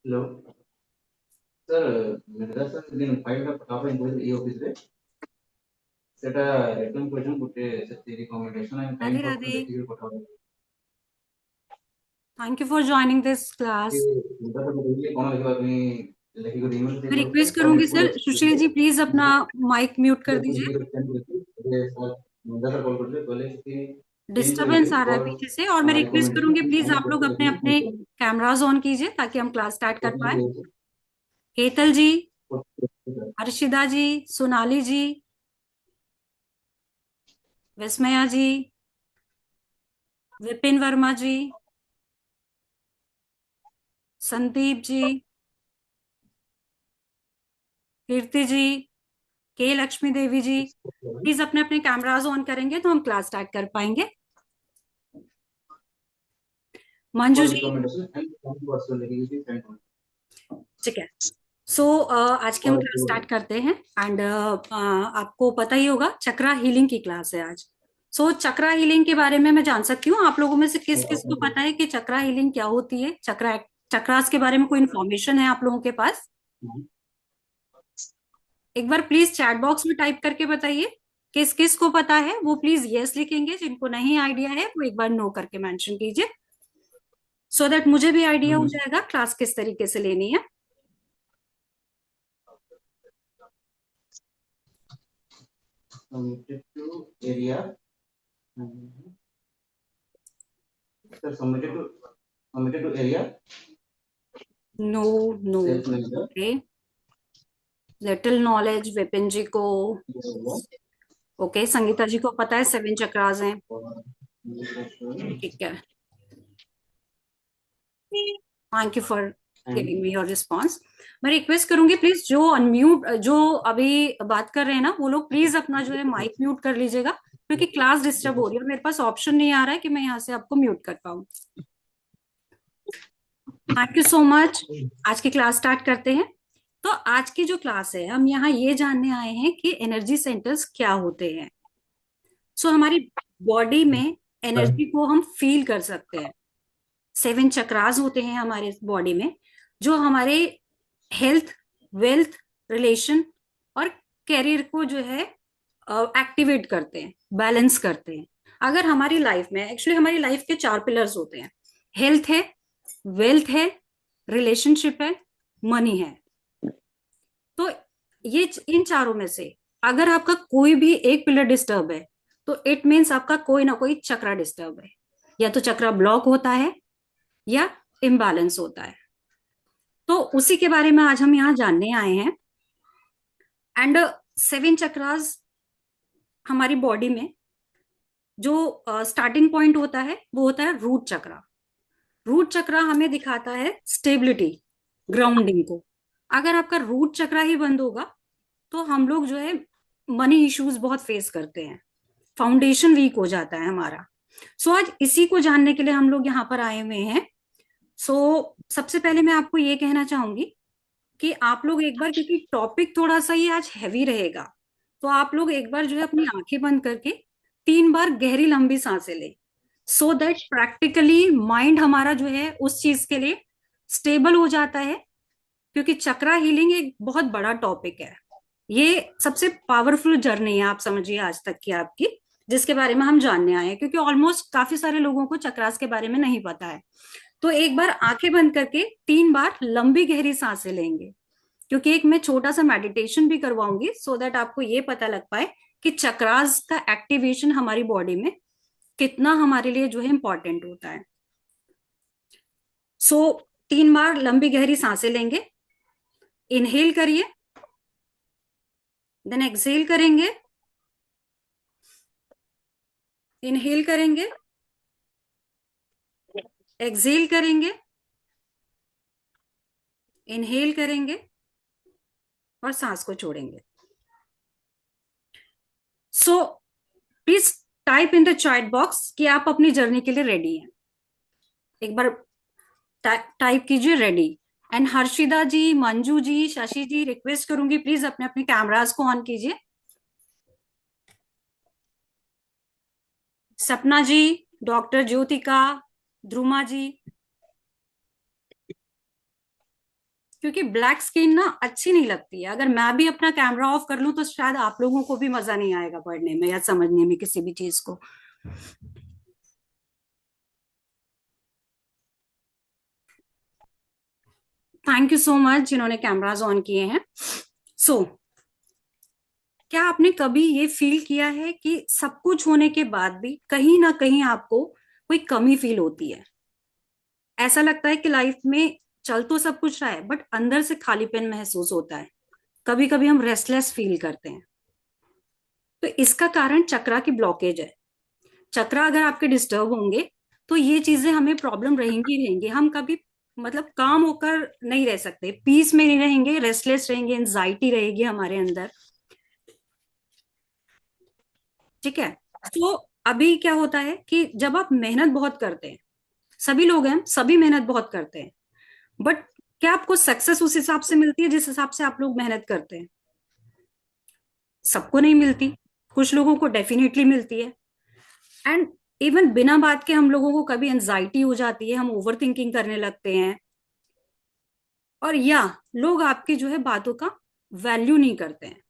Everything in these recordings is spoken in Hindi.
हेलो सर, मेरा सर दिन फाइल ଟା ପଠାବେ ଏଇ ଅଫିସରେ ସେଟା ରିଟର୍ନ କ୍ୱେଶ୍ଚନ ଗୋଟେ ସେତି ରିକମେଣ୍ଡେସନ ଏଣ୍ଡ ଟାଇମ राधे କୋड राधे। ଦେଖିକି ପଠାବେ thank you for joining this कि क्लास। ମୁଣ୍ଡା ତ ଦେଖିଲି कौन लिखवा ପାଇଁ लेखिक ईमेल मैं सेंड करते रिक्वेस्ट हैं और करूंगी school sir, Sushil ji please अपना माइक म्यूट कर दीजिए। सेंड करते ये सर मुंडा सर कॉल करते बोले कि चेंज डिस्टरबेंस होइए आ रहा है और पीछे से, और मैं रिक्वेस्ट रिकमेंडेशन करूंगी प्लीज एंड आप लोग अपने अपने क्वेश्चन कैमराज ऑन कीजिए ताकि हम क्लास स्टार्ट कर पाए। लिखिए हेतल जी, हर्षिदा जी, सोनाली जी, विस्मया जी, विपिन वर्मा जी, संदीप जी, कीर्ति जी, के लक्ष्मी देवी जी, प्लीज अपने अपने कैमराज ऑन करेंगे तो हम क्लास स्टार्ट कर पाएंगे। मंजू और जी। रिकमेंडेशन एंड क्वेश्चन लिखिए सेंड ठीक है। सो आज की हम क्लास स्टार्ट करते हैं। एंड आपको पता ही होगा चक्रा हीलिंग की क्लास है आज। सो चक्रा हीलिंग के बारे में मैं जान सकती हूँ आप लोगों में से किस किस को पता है कि चक्रा हीलिंग क्या होती है, चक्रास के बारे में कोई इन्फॉर्मेशन है आप लोगों के पास? एक बार प्लीज चैट बॉक्स में टाइप करके बताइए किस किस को पता है। वो प्लीज यस लिखेंगे, जिनको नहीं आइडिया है वो एक बार नो करके मेंशन कीजिए, सो दैट मुझे भी आइडिया हो जाएगा क्लास किस तरीके से लेनी है। submitted to area. Sir, submitted to area. No, no. Sales manager. Okay, little knowledge Vipin ji को। ओके, संगीता जी को पता है 7 चक्रास हैं। ठीक है, thank you for giving me your response. मैं रिक्वेस्ट करूंगी प्लीज जो अनम्यूट, जो अभी बात कर रहे हैं ना वो लोग प्लीज अपना जो है माइक म्यूट कर लीजिएगा, क्योंकि क्लास डिस्टर्ब हो रही है और मेरे पास ऑप्शन नहीं आ रहा है कि मैं यहाँ से आपको म्यूट कर पाऊँ। Thank you so much. आज की क्लास स्टार्ट करते हैं। तो आज की जो क्लास है हम यहाँ ये जानने आए हैं कि एनर्जी सेंटर्स क्या होते हैं। सो हमारी बॉडी में एनर्जी को हम फील कर सकते हैं। 7 चक्रास होते हैं हमारे बॉडी में, जो हमारे हेल्थ, वेल्थ, रिलेशन और कैरियर को जो है एक्टिवेट करते हैं, बैलेंस करते हैं। अगर हमारी लाइफ में, एक्चुअली हमारी लाइफ के 4 पिलर्स होते हैं। हेल्थ है, वेल्थ है, रिलेशनशिप है, मनी है। तो ये इन चारों में से अगर आपका कोई भी एक पिलर डिस्टर्ब है तो इट मीन्स आपका कोई ना कोई चक्रा डिस्टर्ब है। या तो चक्रा ब्लॉक होता है या इम्बैलेंस होता है। तो उसी के बारे में आज हम यहाँ जानने आए हैं। एंड 7 चक्रास हमारी बॉडी में जो स्टार्टिंग पॉइंट होता है वो होता है रूट चक्रा। रूट चक्रा हमें दिखाता है स्टेबिलिटी, ग्राउंडिंग को। अगर आपका रूट चक्रा ही बंद होगा तो हम लोग जो है मनी इश्यूज बहुत फेस करते हैं, फाउंडेशन वीक हो जाता है हमारा। आज इसी को जानने के लिए हम लोग यहाँ पर आए हुए हैं। सबसे पहले मैं आपको ये कहना चाहूंगी कि आप लोग एक बार, क्योंकि टॉपिक थोड़ा सा ये आज हैवी रहेगा, तो आप लोग एक बार जो है अपनी आंखें बंद करके 3 बार गहरी लंबी सांसें लें, सो दैट प्रैक्टिकली माइंड हमारा जो है उस चीज के लिए स्टेबल हो जाता है। क्योंकि चक्रा हीलिंग एक बहुत बड़ा टॉपिक है, ये सबसे पावरफुल जर्नी है आप समझिए आज तक की आपकी, जिसके बारे में हम जानने आए हैं। क्योंकि ऑलमोस्ट काफी सारे लोगों को चक्रास के बारे में नहीं पता है। तो एक बार आंखें बंद करके 3 बार लंबी गहरी सांसें लेंगे, क्योंकि एक मैं छोटा सा मेडिटेशन भी करवाऊंगी, सो दैट आपको ये पता लग पाए कि चक्रास का एक्टिवेशन हमारी बॉडी में कितना हमारे लिए जो है इंपॉर्टेंट होता है। सो 3 बार लंबी गहरी सांसें लेंगे। इनहेल करिए, देन एक्सहेल करेंगे। इनहेल करेंगे, एक्सहेल करेंगे, इनहेल करेंगे और सांस को छोड़ेंगे। So please type in the chat box कि आप अपनी जर्नी के लिए रेडी हैं। एक बार टाइप कीजिए ready. And Harshida ji, Manju ji, Shashi ji, request करूंगी प्लीज अपने अपने कैमरास को ऑन कीजिए। सपना जी, डॉक्टर ज्योतिका, ध्रुमा जी, क्योंकि ब्लैक स्क्रीन ना अच्छी नहीं लगती है। अगर मैं भी अपना कैमरा ऑफ कर लूं तो शायद आप लोगों को भी मजा नहीं आएगा पढ़ने में या समझने में किसी भी चीज को। थैंक यू सो मच जिन्होंने कैमराज ऑन किए हैं। सो क्या आपने कभी ये फील किया है कि सब कुछ होने के बाद भी कहीं ना कहीं आपको कोई कमी फील होती है? ऐसा लगता है कि लाइफ में चल तो सब कुछ रहा है बट अंदर से खालीपन महसूस होता है। कभी कभी हम रेस्टलेस फील करते हैं। तो इसका कारण चक्रा की ब्लॉकेज है। चक्रा अगर आपके डिस्टर्ब होंगे तो ये चीजें हमें प्रॉब्लम रहेंगी रहेंगी। हम कभी मतलब काम होकर नहीं रह सकते, पीस में नहीं रहेंगे, रेस्टलेस रहेंगे, एंजाइटी रहेगी हमारे अंदर। ठीक है। तो अभी क्या होता है कि जब आप मेहनत बहुत करते हैं, सभी लोग हैं, सभी मेहनत बहुत करते हैं, बट क्या आपको सक्सेस उस हिसाब से मिलती है जिस हिसाब से आप लोग मेहनत करते हैं? सबको नहीं मिलती। कुछ लोगों को डेफिनेटली मिलती है। एंड इवन बिना बात के हम लोगों को कभी एंजाइटी हो जाती है, हम ओवर थिंकिंग करने लगते हैं। और या लोग आपकी जो है बातों का वैल्यू नहीं करते हैं।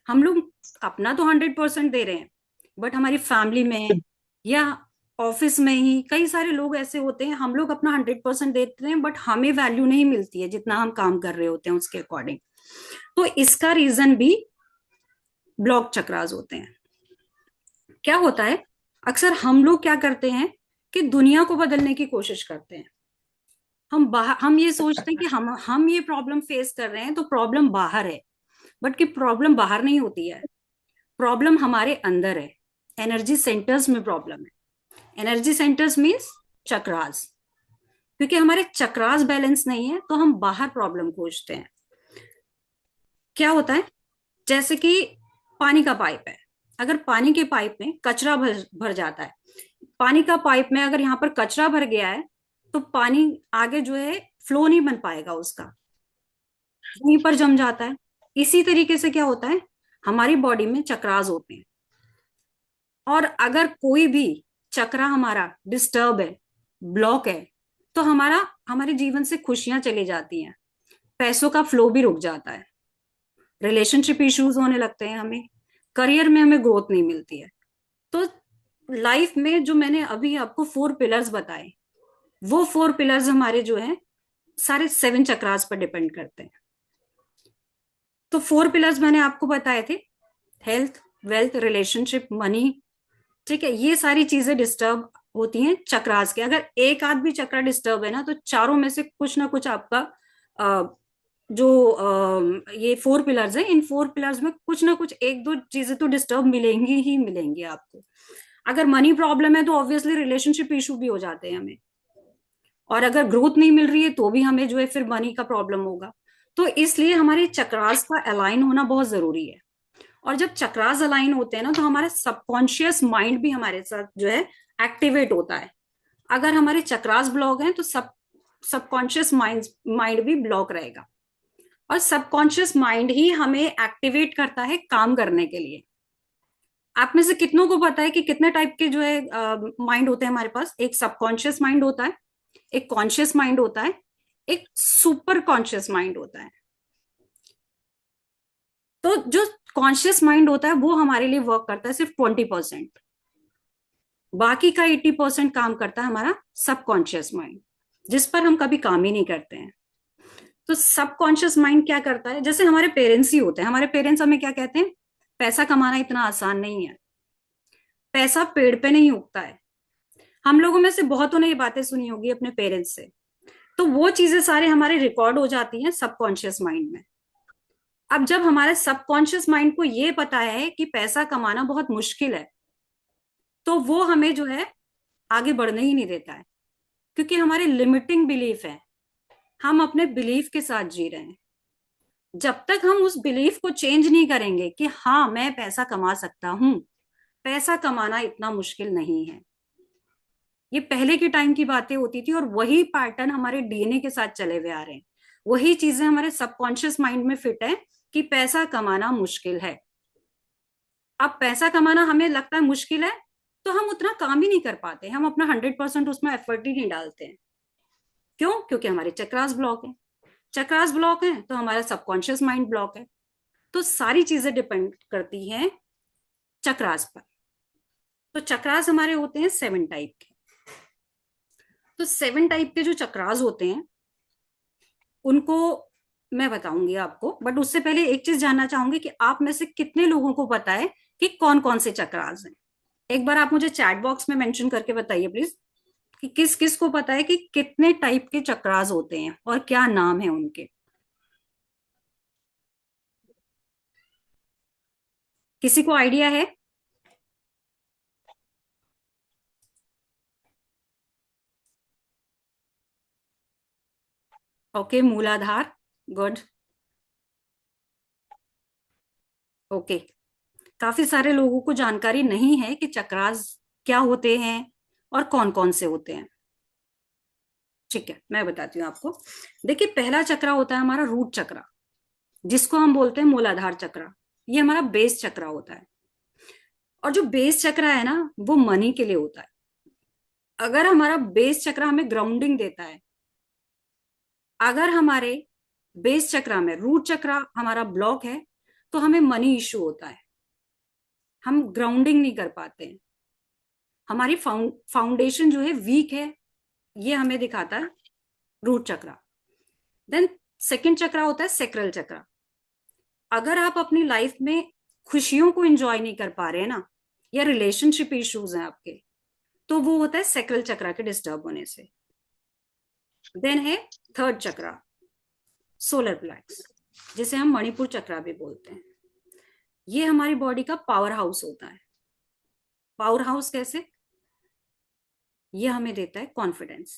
हम लोग अपना तो 100% दे रहे हैं, बट हमारी फैमिली में या ऑफिस में ही कई सारे लोग ऐसे होते हैं, हम लोग अपना 100% देते हैं बट हमें वैल्यू नहीं मिलती है जितना हम काम कर रहे होते हैं उसके अकॉर्डिंग। तो इसका रीजन भी ब्लॉक चक्रास होते हैं। क्या होता है, अक्सर हम लोग क्या करते हैं कि दुनिया को बदलने की कोशिश करते हैं। हम ये सोचते हैं कि हम ये प्रॉब्लम फेस कर रहे हैं तो प्रॉब्लम बाहर है, बट कि प्रॉब्लम बाहर नहीं होती है। प्रॉब्लम हमारे अंदर है। एनर्जी सेंटर्स में प्रॉब्लम है। Energy centres means chakras. क्योंकि हमारे चक्रास बैलेंस नहीं है तो हम बाहर प्रॉब्लम खोजते हैं। क्या होता है, जैसे कि पानी का पाइप है। अगर पानी के पाइप में कचरा भर भर जाता है, पानी का पाइप में अगर यहाँ पर कचरा भर गया है तो पानी आगे जो है फ्लो नहीं बन पाएगा उसका, वहीं पर जम जाता है। इसी तरीके से क्या होता है, हमारी बॉडी में चक्रास होते हैं। और अगर कोई भी चक्रा हमारा डिस्टर्ब है, ब्लॉक है, तो हमारे जीवन से खुशियां चली जाती हैं, पैसों का फ्लो भी रुक जाता है, रिलेशनशिप इश्यूज होने लगते हैं हमें, करियर में हमें ग्रोथ नहीं मिलती है। तो लाइफ में जो मैंने अभी आपको 4 पिलर्स बताए, वो 4 पिलर्स हमारे जो है सारे 7 चक्रास पर डिपेंड करते हैं। तो 4 पिलर्स मैंने आपको बताए थे, हेल्थ, वेल्थ, रिलेशनशिप, मनी। ठीक है, ये सारी चीजें डिस्टर्ब होती हैं चक्रास के। अगर एक आध भी चक्र डिस्टर्ब है ना तो चारों में से कुछ ना कुछ आपका ये 4 पिलर्स है, इन 4 पिलर्स में कुछ ना कुछ एक दो चीजें तो डिस्टर्ब मिलेंगी ही मिलेंगी आपको। अगर मनी प्रॉब्लम है तो ऑब्वियसली रिलेशनशिप इशू भी हो जाते हैं हमें, और अगर ग्रोथ नहीं मिल रही है तो भी हमें जो है फिर मनी का प्रॉब्लम होगा। तो इसलिए हमारे चक्रास का अलाइन होना बहुत जरूरी है। और जब चक्रास अलाइन होते हैं ना तो हमारे सबकॉन्शियस माइंड भी हमारे साथ जो है एक्टिवेट होता है। अगर हमारे चक्रास ब्लॉक हैं तो सबकॉन्शियस माइंड भी ब्लॉक रहेगा। और सबकॉन्शियस माइंड ही हमें एक्टिवेट करता है काम करने के लिए। आप में से कितनों को पता है कि कितने टाइप के जो है माइंड होते हैं हमारे पास? एक सबकॉन्शियस माइंड होता है, एक कॉन्शियस माइंड होता है, एक सुपर कॉन्शियस माइंड होता है। तो जो कॉन्शियस माइंड होता है वो हमारे लिए वर्क करता है सिर्फ 20%। बाकी का 80% काम करता है हमारा सबकॉन्शियस माइंड, जिस पर हम कभी काम ही नहीं करते हैं। तो सबकॉन्शियस माइंड क्या करता है, जैसे हमारे पेरेंट्स ही होते हैं। हमारे पेरेंट्स हमें क्या कहते हैं, पैसा कमाना इतना आसान नहीं है, पैसा पेड़ पे नहीं उगता है। हम लोगों में से बहुतों ने ये बातें सुनी होगी अपने पेरेंट्स से। तो वो चीजें सारे हमारे रिकॉर्ड हो जाती हैं सबकॉन्शियस माइंड में। अब जब हमारे सबकॉन्शियस माइंड को ये पता है कि पैसा कमाना बहुत मुश्किल है, तो वो हमें जो है आगे बढ़ने ही नहीं देता है। क्योंकि हमारे लिमिटिंग बिलीफ है, हम अपने बिलीफ के साथ जी रहे हैं। जब तक हम उस बिलीफ को चेंज नहीं करेंगे कि हाँ मैं पैसा कमा सकता हूं, पैसा कमाना इतना मुश्किल नहीं है, ये पहले के टाइम की बातें होती थी और वही पैटर्न हमारे डीएनए के साथ चले हुए आ रहे हैं। वही चीजें हमारे सबकॉन्शियस माइंड में फिट है कि पैसा कमाना मुश्किल है। अब पैसा कमाना हमें लगता है मुश्किल है तो हम उतना काम ही नहीं कर पाते, हम अपना 100% उसमें एफर्ट ही नहीं डालते हैं। क्यों? क्योंकि हमारे चक्रास ब्लॉक है। चक्रास ब्लॉक है तो हमारा सबकॉन्शियस माइंड ब्लॉक है। तो सारी चीजें डिपेंड करती हैं चक्रास पर। तो चक्रास हमारे होते हैं 7 टाइप के। तो 7 टाइप के जो चक्रास होते हैं उनको मैं बताऊंगी आपको, बट उससे पहले एक चीज जानना चाहूंगी कि आप में से कितने लोगों को पता है कि कौन कौन से चक्रास हैं। एक बार आप मुझे चैट बॉक्स में मेंशन करके बताइए प्लीज कि किस किस को पता है कि कितने टाइप के चक्रास होते हैं और क्या नाम है उनके। किसी को आइडिया है? ओके, मूलाधार, गुड। ओके, काफी सारे लोगों को जानकारी नहीं है कि चक्रास क्या होते हैं और कौन कौन से होते हैं। ठीक है, मैं बताती हूँ आपको। देखिए, पहला चक्रा होता है हमारा रूट चक्रा, जिसको हम बोलते हैं मूलाधार चक्रा। ये हमारा बेस चक्रा होता है। और जो बेस चक्रा है ना, वो मनी के लिए होता है। अगर हमारा बेस चक्रा हमें ग्राउंडिंग देता है, अगर हमारे बेस चक्रा में रूट चक्रा हमारा ब्लॉक है, तो हमें मनी इश्यू होता है, हम ग्राउंडिंग नहीं कर पाते हैं, हमारी फाउंडेशन जो है वीक है, ये हमें दिखाता है रूट चक्रा। देन सेकंड चक्रा होता है सेक्रल चक्रा। अगर आप अपनी लाइफ में खुशियों को एंजॉय नहीं कर पा रहे हैं ना, या रिलेशनशिप इश्यूज हैं आपके, तो वो होता है सेक्रल चक्रा के डिस्टर्ब होने से। देन है थर्ड चक्रा, सोलर प्लेक्स, जिसे हम मणिपुर चक्रा भी बोलते हैं। ये हमारी बॉडी का पावर हाउस होता है। पावर हाउस कैसे? ये हमें देता है कॉन्फिडेंस।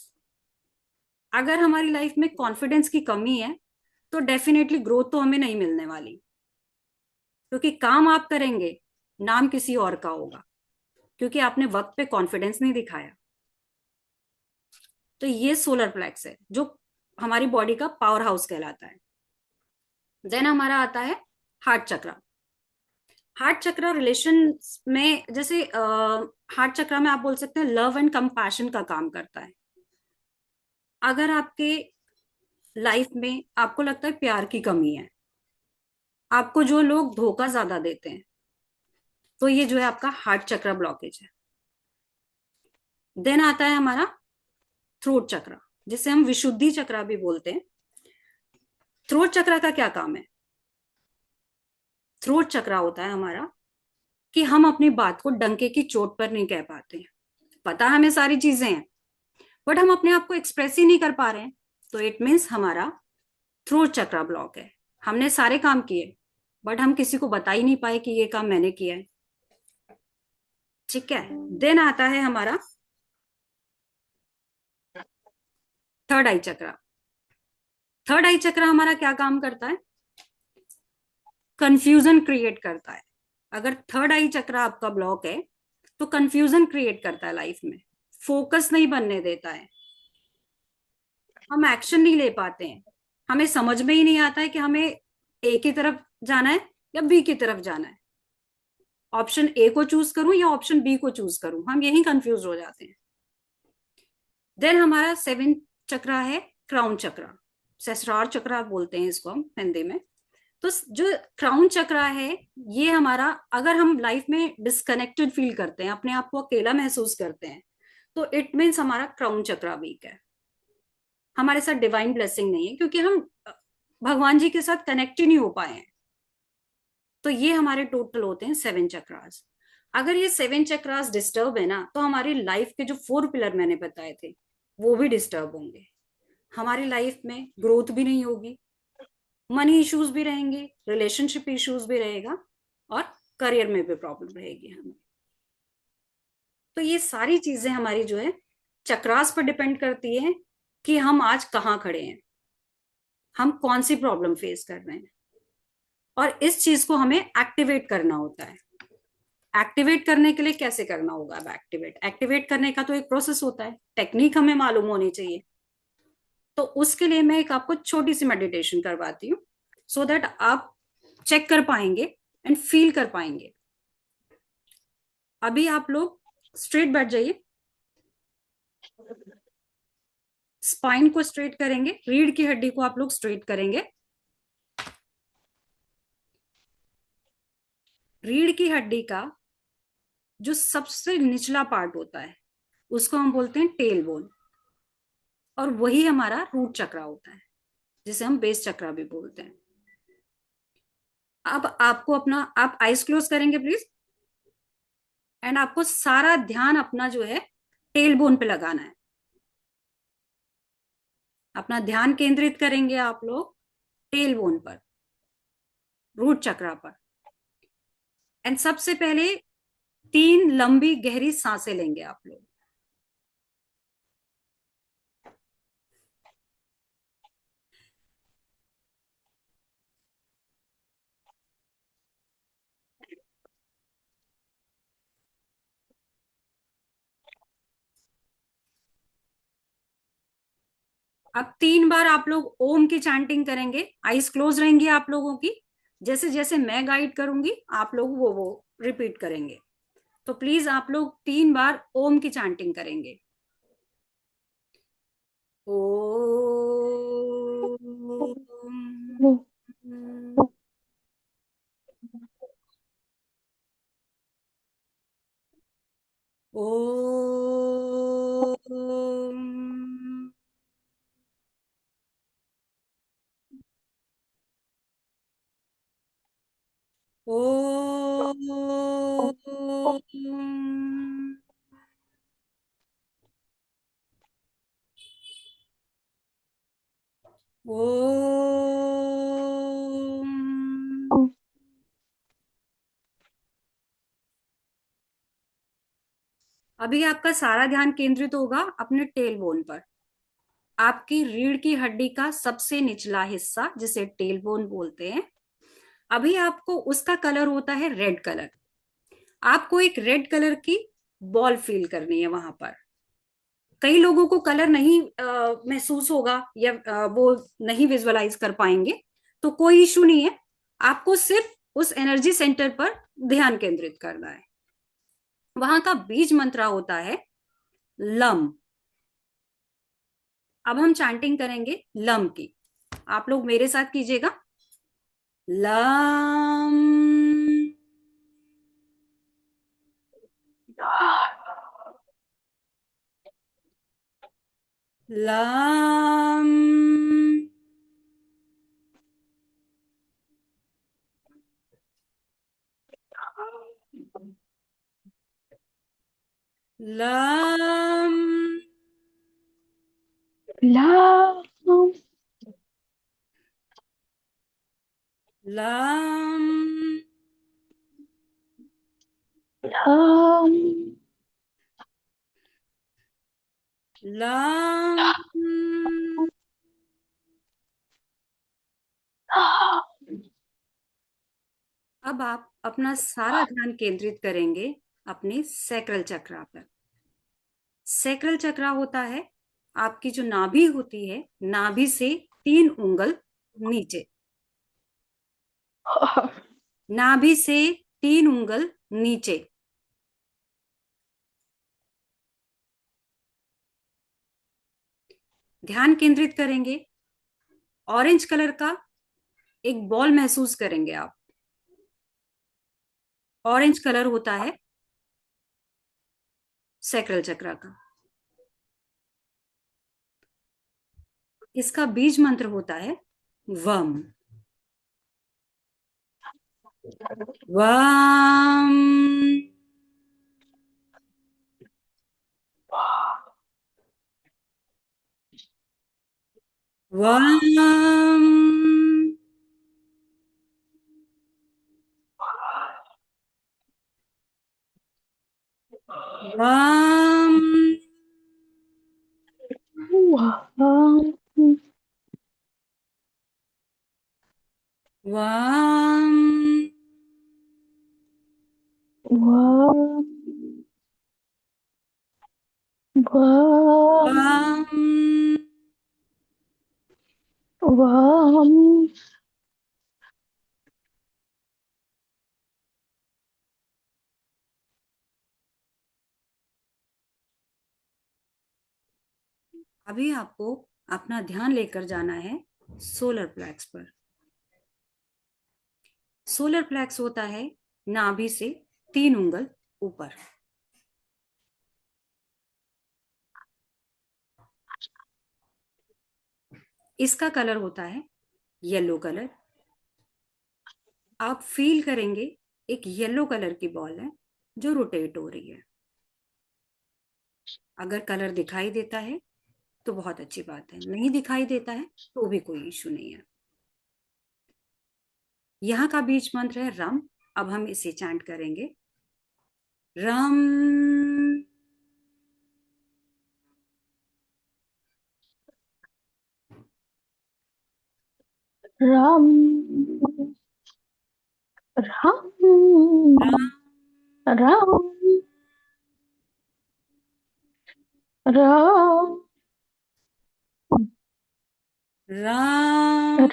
अगर हमारी लाइफ में कॉन्फिडेंस की कमी है, तो डेफिनेटली ग्रोथ तो हमें नहीं मिलने वाली, क्योंकि काम आप करेंगे, नाम किसी और का होगा, क्योंकि आपने वक्त पे कॉन्फिडेंस नहीं दिखाया। तो ये सोलर प्लेक्स है जो हमारी बॉडी का पावर हाउस कहलाता है। देन हमारा आता है हार्ट चक्रा। हार्ट चक्रा रिलेशन में, जैसे हार्ट चक्रा में आप बोल सकते हैं लव एंड कंपैशन का काम करता है। अगर आपके लाइफ में आपको लगता है प्यार की कमी है, आपको जो लोग धोखा ज्यादा देते हैं, तो ये जो है आपका हार्ट चक्रा ब्लॉकेज है। देन आता है हमारा थ्रोट चक्रा, जिसे हम विशुद्धि चक्रा भी बोलते हैं। थ्रोट चक्रा का क्या काम है? थ्रोट चक्रा होता है हमारा कि हम अपनी बात को डंके की चोट पर नहीं कह पाते। पता हमें सारी चीजें हैं, बट हम अपने आप को एक्सप्रेस ही नहीं कर पा रहे हैं, तो इट मीन्स हमारा थ्रोट चक्रा ब्लॉक है। हमने सारे काम किए, बट हम किसी को बता ही नहीं पाए कि ये काम मैंने किया है। ठीक है। देन आता है हमारा थर्ड आई चक्रा। थर्ड आई चक्रा हमारा क्या काम करता है? कंफ्यूजन क्रिएट करता है। अगर थर्ड आई चक्रा आपका ब्लॉक है, तो कंफ्यूजन क्रिएट करता है लाइफ में, फोकस नहीं बनने देता है, हम एक्शन नहीं ले पाते हैं, हमें समझ में ही नहीं आता है कि हमें ए की तरफ जाना है या बी की तरफ जाना है, ऑप्शन ए को चूज करूं या ऑप्शन बी को चूज करूं, हम यही कंफ्यूज हो जाते हैं। देन हमारा 7 चक्रा है क्राउन चक्रा। सहस्रार चक्रा बोलते हैं इसको हम हिंदी में। तो जो क्राउन चक्रा है, ये हमारा, अगर हम लाइफ में डिस्कनेक्टेड फील करते हैं, अपने आप को अकेला महसूस करते हैं, तो इट मीन्स हमारा क्राउन चक्रा वीक है, हमारे साथ डिवाइन ब्लेसिंग नहीं है, क्योंकि हम भगवान जी के साथ कनेक्ट ही नहीं हो पाए हैं। तो ये हमारे टोटल होते हैं 7 चक्रास। अगर ये 7 चक्रास डिस्टर्ब है ना, तो हमारी लाइफ के जो 4 पिलर मैंने बताए थे, वो भी डिस्टर्ब होंगे, हमारी लाइफ में ग्रोथ भी नहीं होगी, मनी इश्यूज भी रहेंगे, रिलेशनशिप इश्यूज भी रहेगा, और करियर में भी प्रॉब्लम रहेगी हमें। तो ये सारी चीजें हमारी जो है चक्रास पर डिपेंड करती है कि हम आज कहाँ खड़े हैं, हम कौन सी प्रॉब्लम फेस कर रहे हैं, और इस चीज को हमें एक्टिवेट करना होता है। एक्टिवेट करने के लिए कैसे करना होगा? अब एक्टिवेट एक्टिवेट करने का तो एक प्रोसेस होता है, टेक्निक हमें मालूम होनी चाहिए। तो उसके लिए मैं एक आपको छोटी सी मेडिटेशन करवाती हूँ, सो दैट आप चेक कर पाएंगे एंड फील कर पाएंगे। अभी आप लोग स्ट्रेट बैठ जाइए, स्पाइन को स्ट्रेट करेंगे, रीढ़ की हड्डी को आप लोग स्ट्रेट करेंगे। रीढ़ की हड्डी का जो सबसे निचला पार्ट होता है उसको हम बोलते हैं टेल बोन, और वही हमारा रूट चक्रा होता है, जिसे हम बेस चक्रा भी बोलते हैं। अब आपको अपना, आप आइज क्लोज करेंगे प्लीज, एंड आपको सारा ध्यान अपना जो है टेल बोन पे लगाना है। अपना ध्यान केंद्रित करेंगे आप लोग टेल बोन पर, रूट चक्रा पर। एंड सबसे पहले 3 लंबी गहरी सांसें लेंगे आप लोग। अब 3 बार आप लोग ओम की चैंटिंग करेंगे, आईज क्लोज रहेंगी आप लोगों की। जैसे जैसे मैं गाइड करूंगी आप लोग वो रिपीट करेंगे। तो प्लीज आप लोग 3 बार ओम की चैंटिंग करेंगे। ओम। ओम। ओम। ओम। अभी आपका सारा ध्यान केंद्रित होगा अपने टेल बोन पर। आपकी रीढ़ की हड्डी का सबसे निचला हिस्सा जिसे टेल बोन बोलते हैं, अभी आपको उसका कलर होता है रेड कलर। आपको एक रेड कलर की बॉल फील करनी है वहां पर। कई लोगों को कलर नहीं महसूस होगा, या वो नहीं विजुअलाइज कर पाएंगे, तो कोई इशू नहीं है। आपको सिर्फ उस एनर्जी सेंटर पर ध्यान केंद्रित करना है। वहां का बीज मंत्र होता है लम। अब हम चैंटिंग करेंगे लम की। आप लोग मेरे साथ कीजिएगा। Lump. Lump. Lump. Love, lump. love, lump. अब आप अपना सारा ध्यान केंद्रित करेंगे अपने सैक्रल चक्रा पर। सैक्रल चक्रा होता है आपकी जो नाभि होती है, नाभि से 3 उंगल नीचे। नाभि से 3 उंगल नीचे। ध्यान केंद्रित करेंगे। ऑरेंज कलर का एक बॉल महसूस करेंगे आप। ऑरेंज कलर होता है सैक्रल चक्रा का। इसका बीज मंत्र होता है वम। वम। वम। वम। love, वम। love, love, वम। love, अभी आपको अपना ध्यान लेकर जाना है सोलर प्लेक्स पर। सोलर प्लेक्स होता है नाभि से 3 उंगल ऊपर। इसका कलर होता है येलो कलर। आप फील करेंगे एक येलो कलर की बॉल है जो रोटेट हो रही है। अगर कलर दिखाई देता है तो बहुत अच्छी बात है, नहीं दिखाई देता है तो भी कोई इशू नहीं है। यहाँ का बीज मंत्र है रम। अब हम इसे चैंट करेंगे, रम। राम राम राम राम राम राम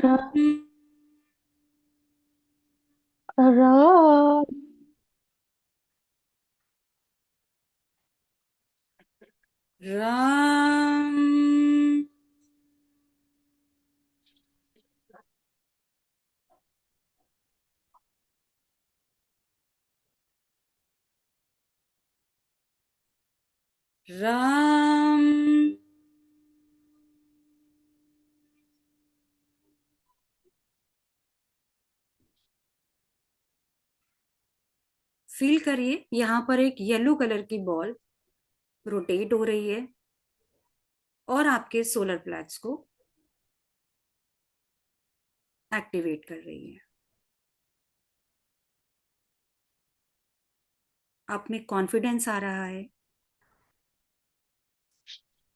राम राम। राम। फील करिए यहाँ पर एक येलो कलर की बॉल रोटेट हो रही है और आपके सोलर प्लेक्स को एक्टिवेट कर रही है। आप में कॉन्फिडेंस आ रहा है।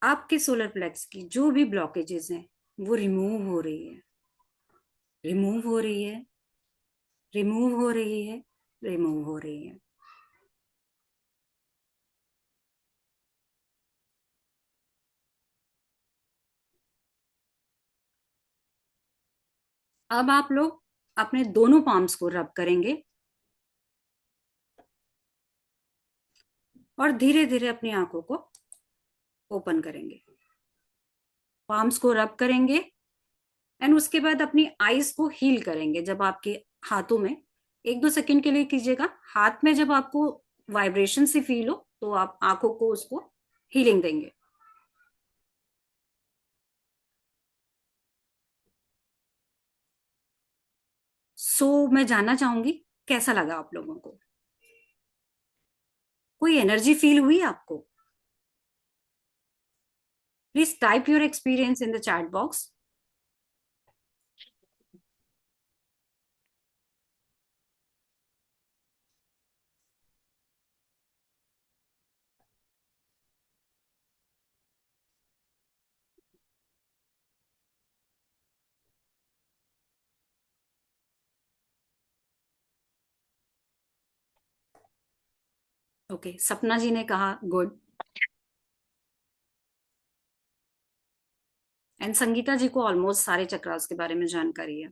आपके सोलर प्लेक्स की जो भी ब्लॉकेजेस हैं वो रिमूव हो रही है, रिमूव हो रही है, रिमूव हो रही है, रिमूव हो रही है। अब आप लोग अपने दोनों पाम्स को रब करेंगे और धीरे धीरे अपनी आंखों को ओपन करेंगे। पाम्स को रब करेंगे एंड उसके बाद अपनी आईज को हील करेंगे। जब आपके हाथों में 1-2 सेकंड के लिए कीजिएगा, हाथ में जब आपको वाइब्रेशन से फील हो तो आप आंखों को उसको हीलिंग देंगे। मैं जानना चाहूंगी कैसा लगा आप लोगों को। कोई एनर्जी फील हुई आपको? Please type your experience in the chat box. Okay, सपना जी ने कहा गुड एंड संगीता जी को ऑलमोस्ट सारे चक्रास के बारे में जानकारी है।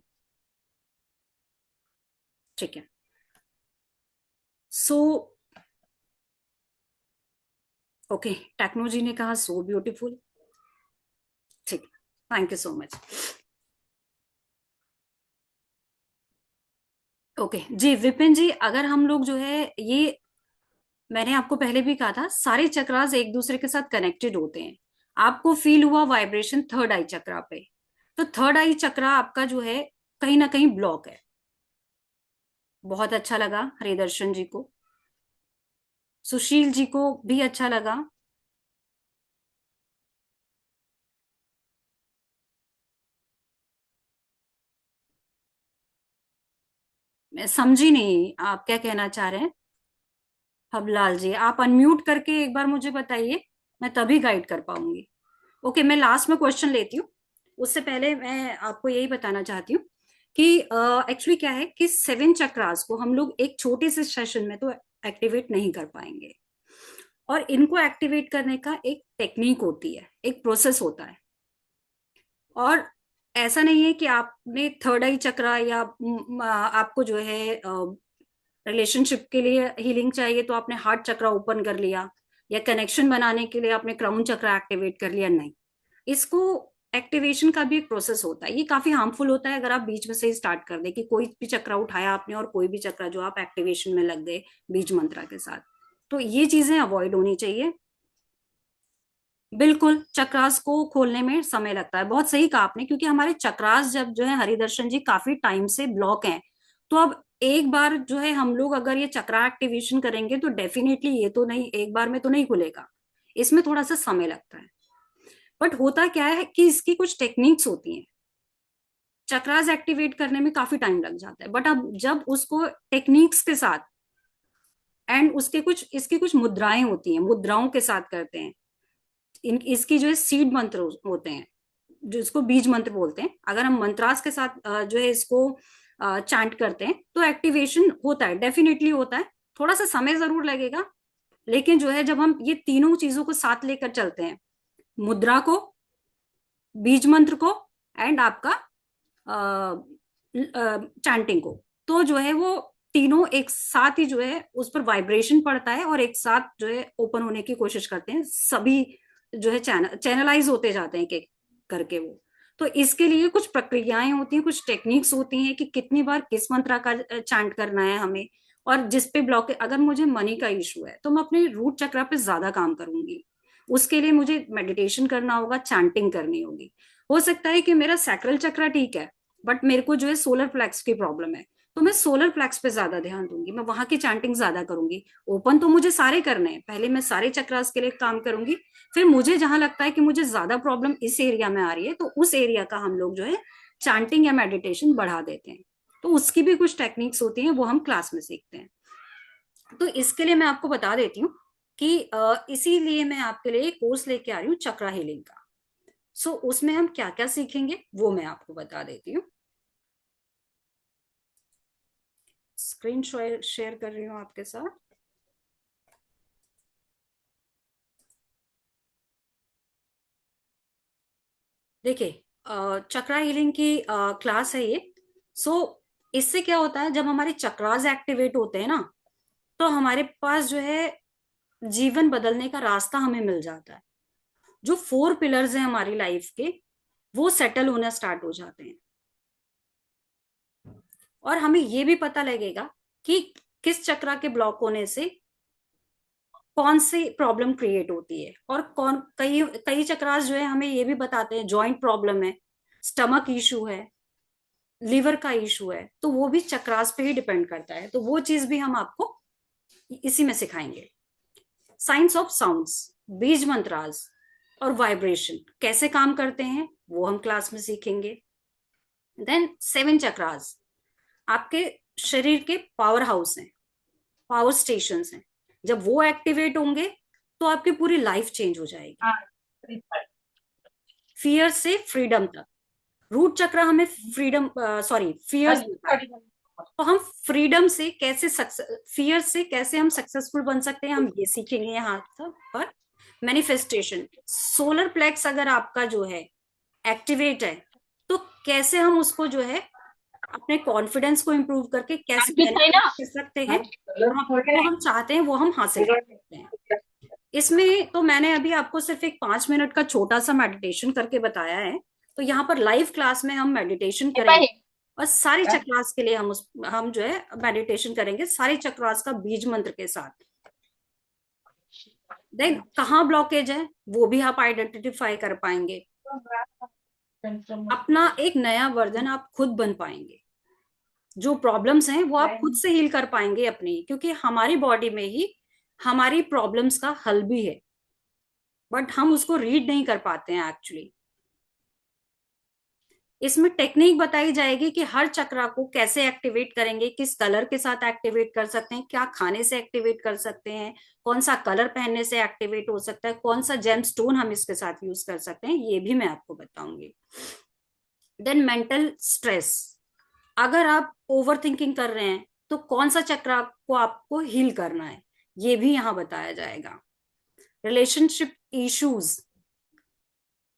ठीक है। सो ओके, टेक्नो जी ने कहा सो ब्यूटीफुल। ठीक है, thank you so much. Okay जी, विपिन जी, अगर हम लोग जो है ये, मैंने आपको पहले भी कहा था सारे चक्रास एक दूसरे के साथ कनेक्टेड होते हैं। आपको फील हुआ वाइब्रेशन थर्ड आई चक्रा पे, तो थर्ड आई चक्रा आपका जो है कहीं ना कहीं ब्लॉक है। बहुत अच्छा लगा हरिदर्शन जी को, सुशील जी को भी अच्छा लगा। मैं समझी नहीं आप क्या कहना चाह रहे हैं। हबलाल जी, आप अनम्यूट करके एक बार मुझे बताइए, मैं तभी गाइड कर पाऊंगी। ओके, मैं लास्ट में क्वेश्चन लेती हूँ। उससे पहले मैं आपको यही बताना चाहती हूँ कि एक्चुअली क्या है कि 7 चक्रास को हम लोग एक छोटे से सेशन में तो एक्टिवेट नहीं कर पाएंगे, और इनको एक्टिवेट करने का एक टेक्निक होती है, एक प्रोसेस होता है। और ऐसा नहीं है कि आपने थर्ड आई चक्रा या आपको जो है रिलेशनशिप के लिए हीलिंग चाहिए तो आपने हार्ट चक्रा ओपन कर लिया, या कनेक्शन बनाने के लिए आपने क्राउन चक्रा एक्टिवेट कर लिया, नहीं। इसको एक्टिवेशन का भी एक प्रोसेस होता है। ये काफी हार्मफुल होता है अगर आप बीच में से ही स्टार्ट कर दे कि कोई भी चक्रा उठाया आपने और कोई भी चक्रा जो आप एक्टिवेशन में लग गए बीज मंत्रा के साथ, तो ये चीजें अवॉइड होनी चाहिए। बिल्कुल, चक्रास को खोलने में समय लगता है, बहुत सही कहा आपने, क्योंकि हमारे चक्रास जब जो है हरिदर्शन जी काफी टाइम से ब्लॉक हैं, तो अब एक बार जो है हम लोग अगर ये चक्रा एक्टिवेशन करेंगे तो डेफिनेटली ये तो नहीं, एक बार में तो नहीं खुलेगा, इसमें थोड़ा सा समय लगता है। बट होता क्या है कि इसकी कुछ टेक्निक्स होती हैं, चक्रास एक्टिवेट करने में काफी टाइम लग जाता है, बट अब जब उसको टेक्निक्स के साथ एंड उसके कुछ इसकी कुछ मुद्राएं होती हैं, मुद्राओं के साथ करते हैं, इसकी जो है सीड मंत्र होते हैं, जो इसको बीज मंत्र बोलते हैं, अगर हम मंत्रास के साथ जो है इसको चांट करते हैं तो एक्टिवेशन होता है, डेफिनेटली होता है, थोड़ा सा समय जरूर लगेगा, लेकिन जो है जब हम ये तीनों चीजों को साथ लेकर चलते हैं, मुद्रा को, बीज मंत्र को एंड आपका चैंटिंग को, तो जो है वो तीनों एक साथ ही जो है उस पर वाइब्रेशन पड़ता है और एक साथ जो है ओपन होने की कोशिश करते हैं, सभी जो है चैनलाइज होते जाते हैं एक एक करके वो। तो इसके लिए कुछ प्रक्रियाएं होती हैं, कुछ टेक्निक्स होती हैं कि कितनी बार किस मंत्र का चैंट करना है हमें, और जिस पे ब्लॉक, अगर मुझे मनी का इशू है तो मैं अपने रूट चक्रा पे ज्यादा काम करूंगी, उसके लिए मुझे मेडिटेशन करना होगा, चैंटिंग करनी होगी। हो सकता है कि मेरा सैक्रल चक्रा ठीक है बट मेरे को जो है सोलर प्लेक्स की प्रॉब्लम है, तो मैं सोलर प्लेक्स पे ज्यादा ध्यान दूंगी, मैं वहां की चैंटिंग ज्यादा करूंगी। ओपन तो मुझे सारे करने हैं, पहले मैं सारे चक्रास के लिए काम करूंगी, फिर मुझे जहां लगता है कि मुझे ज्यादा प्रॉब्लम इस एरिया में आ रही है तो उस एरिया का हम लोग जो है चैंटिंग या मेडिटेशन बढ़ा देते हैं। तो उसकी भी कुछ टेक्निक्स होती हैं, वो हम क्लास में सीखते हैं। तो इसके लिए मैं आपको बता देती हूँ कि इसीलिए मैं आपके लिए कोर्स लेके आ रही हूँ चक्रा हीलिंग का। सो उसमें हम क्या क्या सीखेंगे वो मैं आपको बता देती हूँ। स्क्रीन शेयर कर रही हूँ आपके साथ। देखिए, चक्रा हीलिंग की क्लास है ये। सो इससे क्या होता है, जब हमारे चक्रास एक्टिवेट होते हैं ना, तो हमारे पास जो है जीवन बदलने का रास्ता हमें मिल जाता है। जो 4 पिलर्स हैं हमारी लाइफ के, वो सेटल होना स्टार्ट हो जाते हैं, और हमें ये भी पता लगेगा कि किस चक्रा के ब्लॉक होने से कौन सी प्रॉब्लम क्रिएट होती है, और कौन, कई कई चक्रास जो है हमें ये भी बताते हैं जॉइंट प्रॉब्लम है, स्टमक इशू है, लिवर का इशू है, तो वो भी चक्रास पे ही डिपेंड करता है, तो वो चीज भी हम आपको इसी में सिखाएंगे। साइंस ऑफ साउंड्स, बीज मंत्रास और वाइब्रेशन कैसे काम करते हैं वो हम क्लास में सीखेंगे। देन 7 चक्रास आपके शरीर के पावर हाउस हैं, पावर स्टेशन हैं, जब वो एक्टिवेट होंगे तो आपकी पूरी लाइफ चेंज हो जाएगी। फियर से फ्रीडम तक, रूट चक्र हमें फ्रीडम, सॉरी, फियर, तो हम फ्रीडम से कैसे फियर से कैसे हम सक्सेसफुल बन सकते हैं, हम ये सीखेंगे यहाँ पर। मैनिफेस्टेशन, सोलर प्लेक्स अगर आपका जो है एक्टिवेट है तो कैसे हम उसको जो है अपने कॉन्फिडेंस को इम्प्रूव करके कैसे मैनिफेस्ट कर सकते हैं, जो हम चाहते हैं वो हम हासिल कर सकते हैं। इसमें तो मैंने अभी आपको सिर्फ एक 5 मिनट का छोटा सा मेडिटेशन करके बताया है, तो यहाँ पर लाइव क्लास में हम मेडिटेशन करेंगे, और सारे चक्रास के लिए हम जो है मेडिटेशन करेंगे, सारे चक्रास का बीज मंत्र के साथ। देन कहाँ ब्लॉकेज है वो भी आप आइडेंटिफाई कर पाएंगे, अपना एक नया वर्जन आप खुद बन पाएंगे, जो प्रॉब्लम्स हैं वो आप खुद से हील कर पाएंगे अपनी, क्योंकि हमारी बॉडी में ही हमारी प्रॉब्लम्स का हल भी है, बट हम उसको रीड नहीं कर पाते हैं एक्चुअली। इसमें टेक्निक बताई जाएगी कि हर चक्रा को कैसे एक्टिवेट करेंगे, किस कलर के साथ एक्टिवेट कर सकते हैं, क्या खाने से एक्टिवेट कर सकते हैं, कौन सा कलर पहनने से एक्टिवेट हो सकता है, कौन सा जेम स्टोन हम इसके साथ यूज कर सकते हैं, ये भी मैं आपको बताऊंगी। देन मेंटल स्ट्रेस, अगर आप ओवर थिंकिंग कर रहे हैं तो कौन सा चक्र को आपको हील करना है, ये भी यहाँ बताया जाएगा। रिलेशनशिप इश्यूज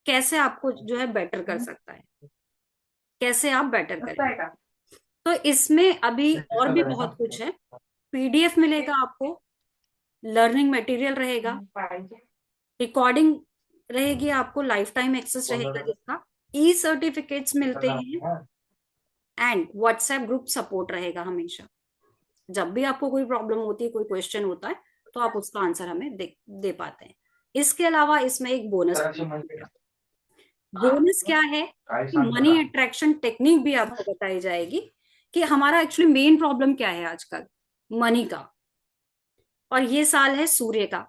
कैसे आपको जो है बेटर कर सकता है, कैसे आप बेटर करेंगे, तो इसमें अभी और भी बहुत कुछ है। पीडीएफ मिलेगा आपको, लर्निंग मटेरियल रहेगा, रिकॉर्डिंग रहेगी, आपको लाइफ टाइम एक्सेस रहेगा जिसका, ई सर्टिफिकेट्स मिलते हैं, एंड व्हाट्सएप ग्रुप सपोर्ट रहेगा हमेशा। जब भी आपको कोई प्रॉब्लम होती है, कोई क्वेश्चन होता है, तो आप उसका आंसर हमें दे पाते हैं। इसके अलावा इसमें एक बोनस, बोनस क्या है कि मनी अट्रैक्शन टेक्निक भी आपको बताई जाएगी कि हमारा एक्चुअली मेन प्रॉब्लम क्या है आजकल, मनी का। और ये साल है सूर्य का,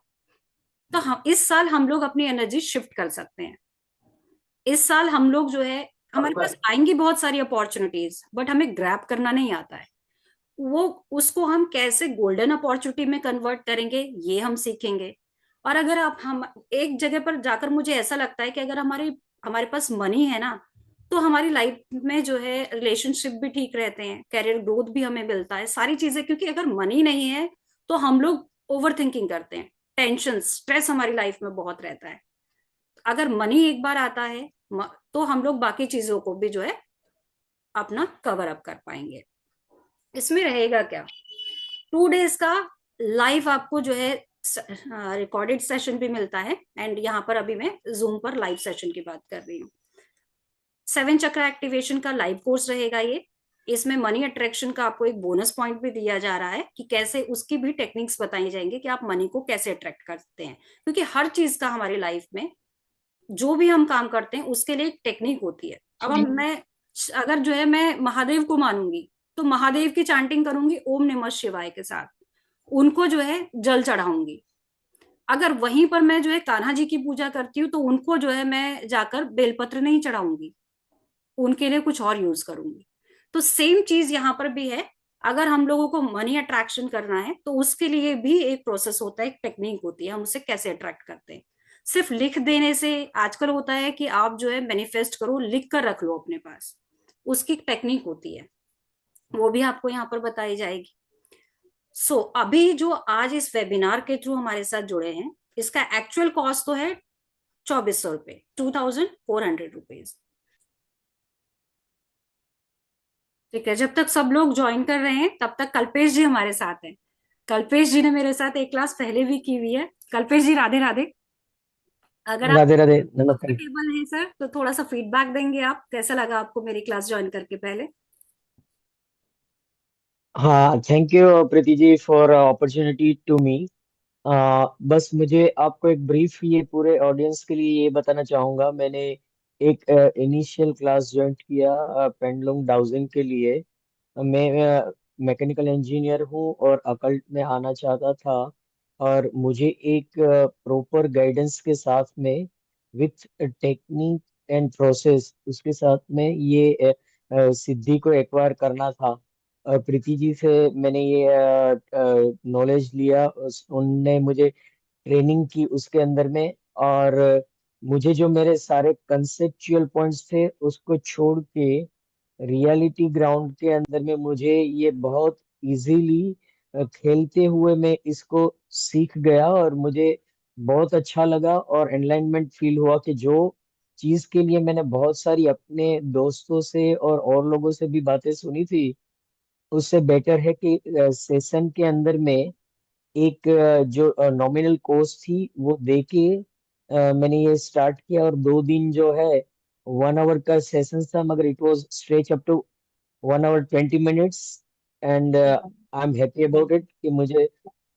तो हम इस साल हम लोग अपनी एनर्जी शिफ्ट कर सकते हैं। इस साल हम लोग जो है, हमारे पास आएंगी बहुत सारी अपॉर्चुनिटीज, बट हमें ग्रैब करना नहीं आता है। वो उसको हम कैसे गोल्डन अपॉर्चुनिटी में कन्वर्ट करेंगे, ये हम सीखेंगे। और अगर आप हम एक जगह पर जाकर, मुझे ऐसा लगता है कि अगर हमारे हमारे पास मनी है ना, तो हमारी लाइफ में जो है रिलेशनशिप भी ठीक रहते हैं, कैरियर ग्रोथ भी हमें मिलता है, सारी चीजें। क्योंकि अगर मनी नहीं है तो हम लोग ओवर थिंकिंग करते हैं, टेंशन स्ट्रेस हमारी लाइफ में बहुत रहता है। अगर मनी एक बार आता है तो हम लोग बाकी चीजों को भी जो है अपना कवर अप कर पाएंगे। इसमें रहेगा क्या, 2 डेज का लाइव आपको जो है रिकॉर्डेड सेशन भी मिलता है। एंड यहाँ पर अभी मैं जूम पर लाइव सेशन की बात कर रही हूँ। 7 चक्र एक्टिवेशन का लाइव कोर्स रहेगा ये। इसमें मनी अट्रैक्शन का आपको एक बोनस पॉइंट भी दिया जा रहा है कि कैसे उसकी भी टेक्निक्स बताई जाएंगे कि आप मनी को कैसे अट्रैक्ट करते हैं। क्योंकि हर चीज का हमारी लाइफ में जो भी हम काम करते हैं उसके लिए एक टेक्निक होती है। अब मैं अगर जो है मैं महादेव को मानूंगी, तो महादेव की चांटिंग करूंगी ओम नमः शिवाय के साथ, उनको जो है जल चढ़ाऊंगी। अगर वहीं पर मैं जो है कान्हा जी की पूजा करती हूँ, तो उनको जो है मैं जाकर बेलपत्र नहीं चढ़ाऊंगी, उनके लिए कुछ और यूज करूंगी। तो सेम चीज यहाँ पर भी है। अगर हम लोगों को मनी अट्रैक्शन करना है तो उसके लिए भी एक प्रोसेस होता है, एक टेक्निक होती है, हम उसे कैसे अट्रैक्ट करते हैं। सिर्फ लिख देने से, आजकल होता है कि आप जो है मैनिफेस्ट करो, लिख कर रख लो अपने पास, उसकी टेक्निक होती है, वो भी आपको यहाँ पर बताई जाएगी। अभी जो आज इस वेबिनार के थ्रू हमारे साथ जुड़े हैं, इसका एक्चुअल कॉस्ट तो है 2400 रुपए, 2400 रुपीज। ठीक है, जब तक सब लोग ज्वाइन कर रहे हैं तब तक कल्पेश जी हमारे साथ हैं। कल्पेश जी ने मेरे साथ एक क्लास पहले भी की हुई है। कल्पेश जी राधे राधे। अगर आप राधे राधे, नमस्कार। कंफर्टेबल हैं सर, तो थोड़ा सा फीडबैक देंगे आप, कैसा लगा आपको मेरी क्लास ज्वाइन करके पहले। हाँ, thank you Preeti ji for opportunity to me. बस मुझे आपको एक ब्रीफ ये पूरे ऑडियंस के लिए ये बताना चाहूंगा। मैंने एक इनिशियल क्लास ज्वाइन किया पेंडुलम डाउजिंग के लिए। मैं मैकेनिकल इंजीनियर हूँ और अकल्ट में आना चाहता था, और मुझे एक प्रॉपर गाइडेंस के साथ में विथ टेक्निक एंड प्रोसेस उसके साथ में ये सिद्धि को एक्वायर करना था। प्रीति जी से मैंने ये नॉलेज लिया, उनने मुझे ट्रेनिंग की उसके अंदर में। और मुझे जो मेरे सारे कंसेप्चुअल पॉइंट्स थे उसको छोड़ के रियलिटी ग्राउंड के अंदर में मुझे ये बहुत इजीली खेलते हुए मैं इसको सीख गया, और मुझे बहुत अच्छा लगा और एनलाइनमेंट फील हुआ कि जो चीज के लिए मैंने बहुत सारी अपने दोस्तों से और लोगों से भी बातें सुनी थी, उससे बेटर है कि सेशन के अंदर में एक जो नॉमिनल कॉस्ट थी वो दे के मैंने ये स्टार्ट किया। और 2 दिन जो है 1 आवर का सेशन था, मगर it was stretch up to 1 hour 20 minutes. And I am happy about it कि मुझे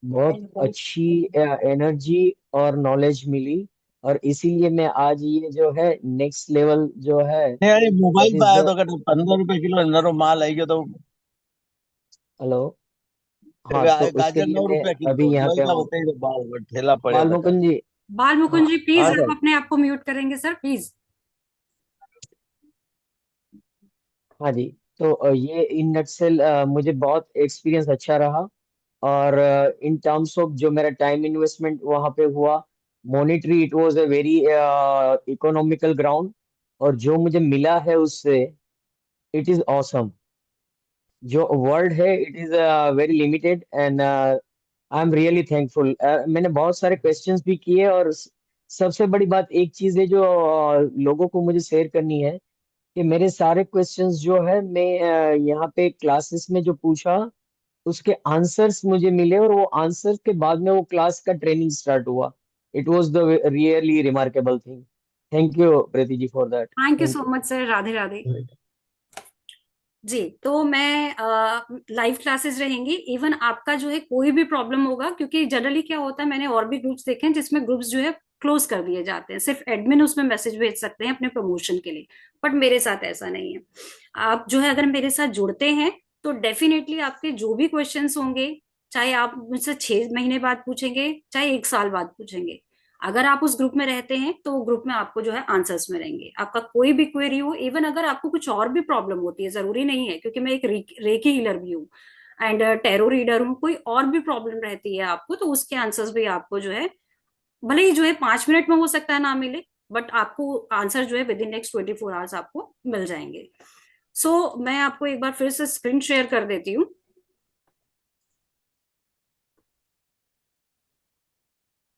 बहुत अच्छी एनर्जी और नॉलेज मिली, और इसीलिए मैं आज ये जो है नेक्स्ट लेवल जो है नहीं यार, ये दैट मोबाइल पे इज आया द। तो अगर 15 रुपए किलो अंदर माल आएगा तो हेलो। हाँ, तो उसके गाजर लिए नौ मैं रुपए अभी किलो यहाँ वही पे का हूँ। बताइए, तो बाल ठेला पड़े बाल था का। मुकुंद जी। बाल हाँ, मुकुंद जी प्लीज, हाँ आप सर। अपने आप को म्यूट करेंगे सर प्लीज। हाँ जी। तो ये इन नटसेल मुझे बहुत एक्सपीरियंस अच्छा रहा। और इन टर्म्स ऑफ जो मेरा टाइम इन्वेस्टमेंट वहाँ पे हुआ, monetary it was a very economical ground, और जो मुझे मिला है उससे इट इज ऑसम। जो वर्ल्ड है it is very limited, and I am really thankful. मैंने बहुत सारे क्वेश्चंस भी किए, और सबसे बड़ी बात एक चीज है जो लोगों को मुझे शेयर करनी है कि मेरे सारे क्वेश्चंस जो है मैं यहाँ पे क्लासेस में जो पूछा उसके आंसर्स मुझे मिले, और वो आंसर्स के बाद में वो क्लास का ट्रेनिंग स्टार्ट हुआ। it was the really remarkable thing. Thank you, Preeti ji, for that. Thank you Thank so you. Much sir, Radhe Radhe. जी, तो मैं लाइव क्लासेस रहेंगी, इवन आपका जो है कोई भी प्रॉब्लम होगा, क्योंकि जनरली क्या होता है, मैंने और भी ग्रुप्स देखे हैं जिसमें ग्रुप्स जो है क्लोज कर दिए जाते हैं, सिर्फ एडमिन उसमें मैसेज भेज सकते हैं अपने प्रमोशन के लिए, बट मेरे साथ ऐसा नहीं है। आप जो है अगर मेरे साथ जुड़ते हैं तो डेफिनेटली आपके जो भी क्वेश्चंस होंगे, चाहे आप मुझसे 6 महीने बाद पूछेंगे, चाहे 1 साल बाद पूछेंगे, अगर आप उस ग्रुप में रहते हैं तो वो ग्रुप में आपको जो है आंसर्स मिलेंगे। आपका कोई भी क्वेरी हो, इवन अगर आपको कुछ और भी प्रॉब्लम होती है, जरूरी नहीं है, क्योंकि मैं एक रेकी हीलर भी हूँ एंड टैरो रीडर हूँ, कोई और भी प्रॉब्लम रहती है आपको तो उसके आंसर्स भी आपको जो है, भले ही जो है 5 मिनट में हो सकता है ना मिले, बट आपको आंसर जो है विद इन नेक्स्ट 24 आवर्स आपको मिल जाएंगे। मैं आपको एक बार फिर से स्क्रीन शेयर कर देती हूँ।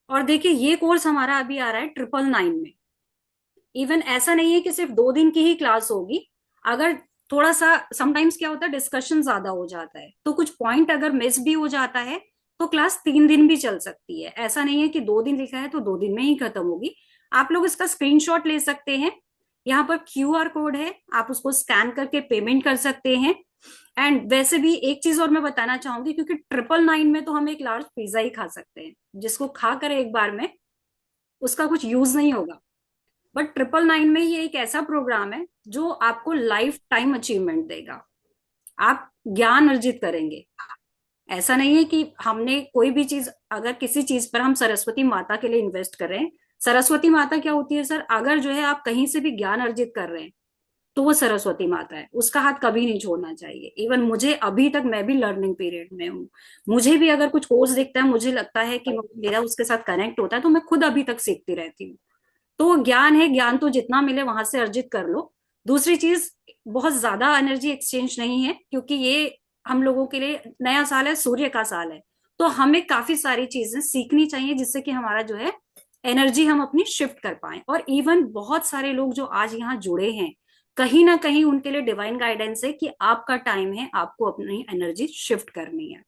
और देखिए ये कोर्स हमारा अभी आ रहा है 999 में। इवन ऐसा नहीं है कि सिर्फ 2 दिन की ही क्लास होगी, अगर थोड़ा सा समटाइम्स क्या होता है डिस्कशन ज्यादा हो जाता है तो कुछ पॉइंट अगर मिस भी हो जाता है तो क्लास 3 दिन भी चल सकती है। ऐसा नहीं है कि 2 दिन लिखा है तो 2 दिन में ही खत्म होगी। आप लोग इसका स्क्रीनशॉट ले सकते हैं, यहाँ पर QR कोड है, आप उसको स्कैन करके पेमेंट कर सकते हैं। एंड वैसे भी एक चीज और मैं बताना चाहूंगी, क्योंकि 999 में तो हम एक लार्ज पिज्जा ही खा सकते हैं, जिसको खाकर एक बार में उसका कुछ यूज नहीं होगा, बट 999 में ये एक ऐसा प्रोग्राम है जो आपको लाइफ टाइम अचीवमेंट देगा, आप ज्ञान अर्जित करेंगे। ऐसा नहीं है कि हमने कोई भी चीज, अगर किसी चीज पर हम सरस्वती माता के लिए इन्वेस्ट कर रहे हैं, सरस्वती माता क्या होती है सर, अगर जो है आप कहीं से भी ज्ञान अर्जित कर रहे हैं तो वो सरस्वती माता है, उसका हाथ कभी नहीं छोड़ना चाहिए। इवन मुझे अभी तक, मैं भी लर्निंग पीरियड में हूँ, मुझे भी अगर कुछ कोर्स दिखता है, मुझे लगता है कि मेरा उसके साथ कनेक्ट होता है, तो मैं खुद अभी तक सीखती रहती हूँ। तो ज्ञान है, ज्ञान तो जितना मिले वहां से अर्जित कर लो। दूसरी चीज, बहुत ज्यादा एनर्जी एक्सचेंज नहीं है, क्योंकि ये हम लोगों के लिए नया साल है, सूर्य का साल है, तो हमें काफी सारी चीजें सीखनी चाहिए जिससे कि हमारा जो है एनर्जी हम अपनी शिफ्ट कर पाए। और इवन बहुत सारे लोग जो आज यहाँ जुड़े हैं, कहीं ना कहीं उनके लिए डिवाइन गाइडेंस है कि आपका टाइम है, आपको अपनी एनर्जी शिफ्ट करनी है।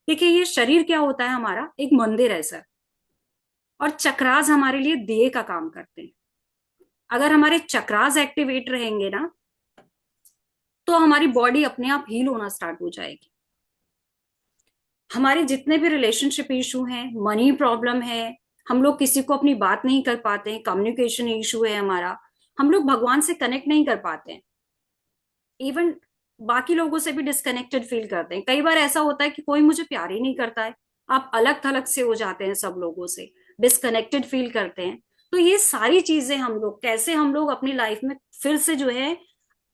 देखिए ये शरीर क्या होता है, हमारा एक मंदिर है सर, और चक्रास हमारे लिए दिए का काम करते हैं। अगर हमारे चक्रास एक्टिवेट रहेंगे ना तो हमारी बॉडी अपने आप हील होना स्टार्ट हो जाएगी। हमारे जितने भी रिलेशनशिप इशू हैं, मनी प्रॉब्लम है, हम लोग किसी को अपनी बात नहीं कर पाते हैं, कम्युनिकेशन इशू है हमारा, हम लोग भगवान से कनेक्ट नहीं कर पाते हैं, इवन बाकी लोगों से भी डिस्कनेक्टेड फील करते हैं। कई बार ऐसा होता है कि कोई मुझे प्यार ही नहीं करता है, आप अलग थलग से हो जाते हैं, सब लोगों से डिस्कनेक्टेड फील करते हैं। तो ये सारी चीजें हम लोग कैसे, हम लोग अपनी लाइफ में फिर से जो है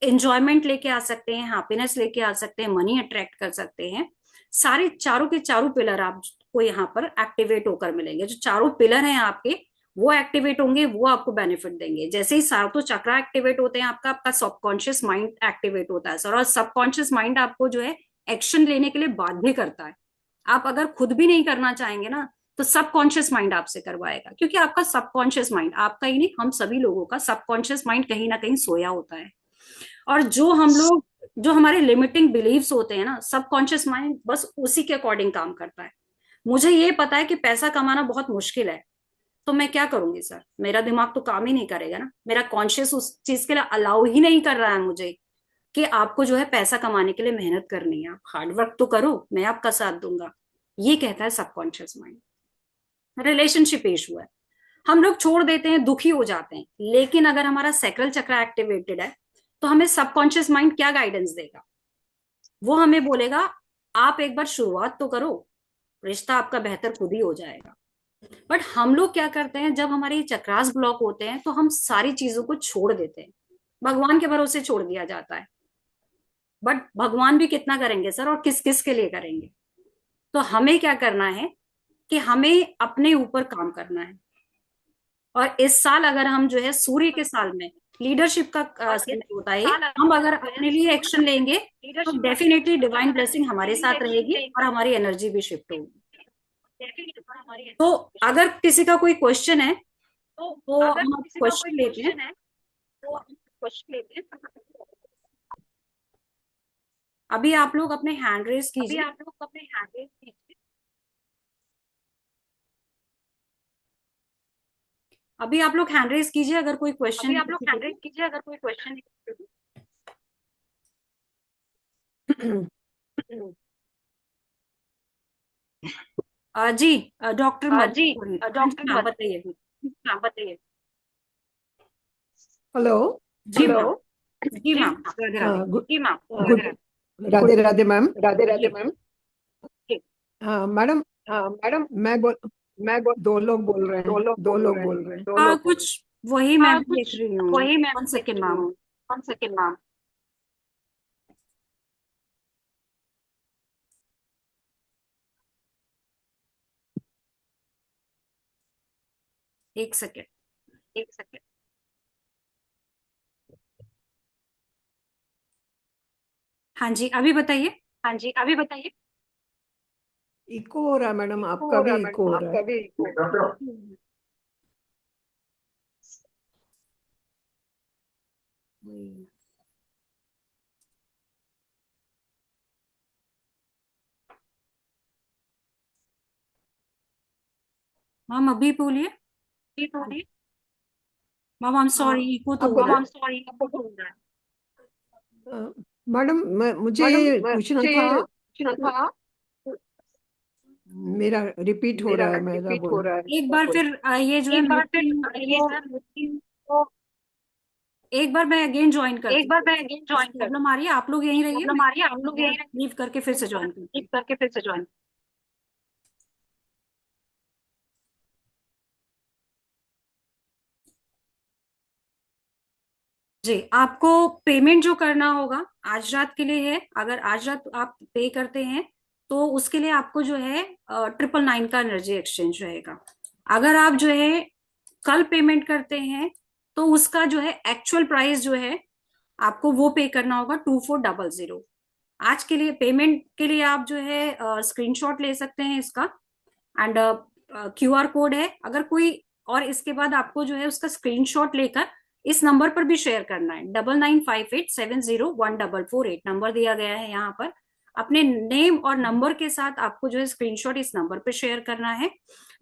एंजॉयमेंट लेके आ सकते हैं, हैप्पीनेस लेके आ सकते हैं, मनी अट्रैक्ट कर सकते हैं, सारे चारों के चारों पिलर आपको यहाँ पर एक्टिवेट होकर मिलेंगे। जो चारों पिलर हैं आपके, वो एक्टिवेट होंगे, वो आपको बेनिफिट देंगे। जैसे ही सातों चक्रा एक्टिवेट होते हैं आपका, आपका सबकॉन्शियस माइंड एक्टिवेट होता है सर, और सबकॉन्शियस माइंड आपको जो है एक्शन लेने के लिए बाध्य करता है। आप अगर खुद भी नहीं करना चाहेंगे ना तो सबकॉन्शियस माइंड आपसे करवाएगा, क्योंकि आपका सबकॉन्शियस माइंड, आपका ही नहीं हम सभी लोगों का सबकॉन्शियस माइंड कहीं ना कहीं सोया होता है। और जो हम लोग, जो हमारे लिमिटिंग बिलीव्स होते हैं ना, सबकॉन्शियस माइंड बस उसी के अकॉर्डिंग काम करता है। मुझे ये पता है कि पैसा कमाना बहुत मुश्किल है, तो मैं क्या करूंगी सर, मेरा दिमाग तो काम ही नहीं करेगा ना, मेरा कॉन्शियस उस चीज के लिए अलाउ ही नहीं कर रहा है मुझे कि आपको जो है पैसा कमाने के लिए मेहनत करनी है, आप हार्ड वर्क तो करो, मैं आपका साथ दूंगा, ये कहता है सबकॉन्शियस माइंड। रिलेशनशिप इशू है, हम लोग छोड़ देते हैं, दुखी हो जाते हैं, लेकिन अगर हमारा सैक्रल चक्र एक्टिवेटेड है तो हमें सबकॉन्शियस माइंड क्या गाइडेंस देगा, वो हमें बोलेगा आप एक बार शुरुआत तो करो, रिश्ता आपका बेहतर खुद ही हो जाएगा। बट हम लोग क्या करते हैं, जब हमारे चक्रास ब्लॉक होते हैं तो हम सारी चीजों को छोड़ देते हैं, भगवान के भरोसे छोड़ दिया जाता है। बट भगवान भी कितना करेंगे सर, और किस किस के लिए करेंगे। तो हमें क्या करना है कि हमें अपने ऊपर काम करना है। और इस साल अगर हम जो है सूर्य के साल में लीडरशिप का समय होता है, हम अगर अपने लिए एक्शन लेंगे तो डेफिनेटली डिवाइन ब्लेसिंग हमारे साथ रहेगी और हमारी एनर्जी भी शिफ्ट होगी। तो अगर किसी का कोई क्वेश्चन है तो हम क्वेश्चन लेते हैं। अभी आप लोग अपने हैंड रेज कीजिए। अभी आप लोग हैंड रेज कीजिए अगर कोई क्वेश्चन अभी है आप लोग किसी हैंड को। रेज कीजिए अगर कोई क्वेश्चन है। जी डॉक्टर जी मधु, डॉक्टर हाँ बताइए। हाँ बताइए। हेलो। जी हेलो। मैम, जी मैम, राधे राधे। गुड जी ma'am. Good Radhe Radhe ma'am. Radhe ji. Radhe ma'am. हाँ मैडम, हाँ मैडम, मैं बोल मैं बोल दो लोग बोल रहे हैं, दो लोग बोल रहे हैं। दो हाँ लोग बोल कुछ वही रहे हैं। मैं हाँ भी देख कुछ रही हूँ। वही मैं 1 देख सेकेंड रही मैम। हूँ। 1 सेकेंड मैम। एक सेकेंड। 1 सेकेंड। हाँ जी अभी बताइए। हाँ जी अभी बताइए। इको हो रहा है मैडम, इको आपका हो रहा भी है इको मैडम, हो रहा आपका है। भी मैम अभी बोलिए। Sorry. Ma'am I am sorry, echo तो अब हो रहा मैम है। सॉरी, आपको बोल रहा है। मैडम मुझे मैडम ये पूछना मुझे था, पूछना था। मेरा रिपीट हो मेरा रहा है, मेरा रिपीट हो बोल। रहा है। एक बार फिर ये जो है एक बार फिर मीटिंग ये को, जो है मीटिंग को एक बार मैं अगेन ज्वाइन करती एक बार हूँ। मैं अगेन कुछ ज्वाइन कर प्रॉब्लम आ रही है, आप लोग यहीं रहिए, प्रॉब्लम आ रही है, आप लोग मैं यही लीव करके फिर से ज्वाइन करती हूँ। करके फिर से ज्वाइन। जी आपको पेमेंट जो करना होगा आज रात के लिए है। अगर आज रात आप पे करते हैं तो उसके लिए आपको जो है 999 का एनर्जी एक्सचेंज रहेगा। अगर आप जो है कल पेमेंट करते हैं तो उसका जो है एक्चुअल प्राइस जो है आपको वो पे करना होगा 2400। आज के लिए पेमेंट के लिए आप जो है स्क्रीनशॉट ले सकते हैं इसका, एंड क्यूआर कोड है। अगर कोई और इसके बाद आपको जो है उसका स्क्रीनशॉट लेकर इस नंबर पर भी शेयर करना है। 9958701448 नंबर दिया गया है यहाँ पर। अपने नेम और नंबर के साथ आपको जो है स्क्रीनशॉट इस नंबर पे शेयर करना है।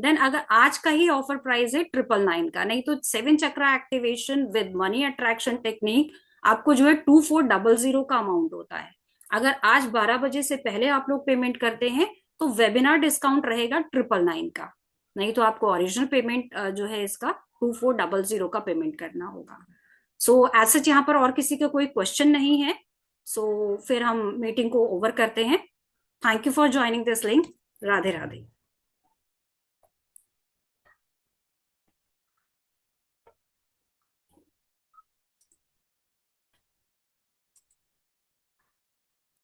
देन अगर आज का ही ऑफर प्राइस है 999 का, नहीं तो 7 chakra activation with money attraction technique आपको जो है 2400 का अमाउंट होता है। अगर आज 12 बजे से पहले आप लोग पेमेंट करते हैं तो वेबिनार डिस्काउंट रहेगा 999 का, नहीं तो आपको ओरिजिनल पेमेंट जो है इसका 2400 का पेमेंट करना होगा। सो एज सच यहाँ पर और किसी का कोई क्वेश्चन नहीं है। सो फिर हम मीटिंग को ओवर करते हैं। Thank you for joining this link. Radhe Radhe.